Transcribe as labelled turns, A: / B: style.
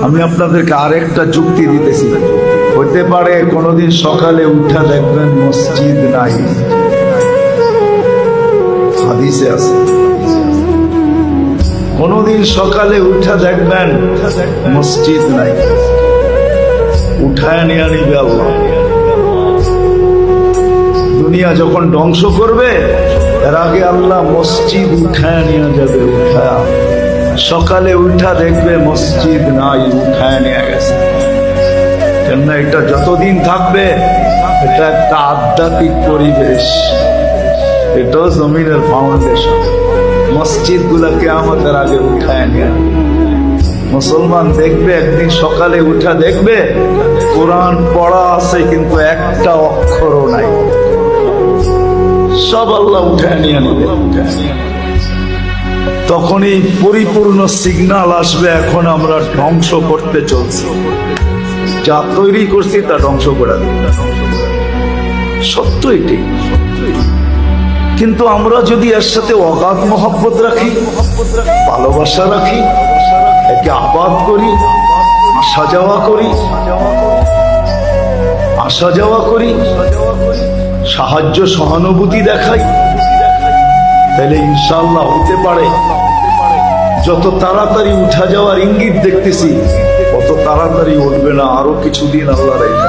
A: আমি আপনাদেরকে আরেকটা যুক্তি দিতেছি। হতে পারে কোনদিন সকালে উঠা দেখবেন মসজিদ নাই, হাদিসে আছে। কোনদিন সকালে উঠা দেখবেন মসজিদ নাই, উঠায় নিয়ে নিবে আল্লাহ। দুনিয়া যখন ধ্বংস করবে এর আগে আল্লাহ মসজিদ উঠায় নিয়ে যাবে। উঠায় সকালে উঠা দেখবে মসজিদ নাই, উঠায় নিয়ে গেছে। কেন এটা যতদিন থাকবে এটা একটা আধ্যাত্মিক পরিবেশ, এটাও জমিনের ফাউন্ডেশন। মসজিদ গুলাকে আমাদের আগে উঠায় নিয়ে মুসলমান দেখবে একদিন সকালে উঠা দেখবে কোরআন পড়া আছে কিন্তু একটা অক্ষরও নাই, সব আল্লাহ উঠায় নিয়ে নেবে। তখনই পরিপূর্ণ সিগন্যাল আসবে এখন আমরা ধ্বংস করতে চলছি, যা তৈরি করছি তা ধ্বংস করে দেবে। সত্য এটি। কিন্তু আমরা যদি এর সাথে অগাধ মহব্বত রাখি, ভালোবাসা রাখি, একে আবাদ করি, আসা যাওয়া করি, সাহায্য সহানুভূতি দেখাই, তাহলে ইনশাআল্লাহ হতে পারে যত তাড়াতাড়ি উঠা যাওয়ার ইঙ্গিত দেখতেছি তত তাড়াতাড়ি উঠবে না, আরো কিছুদিন আল্লাহ রেখে।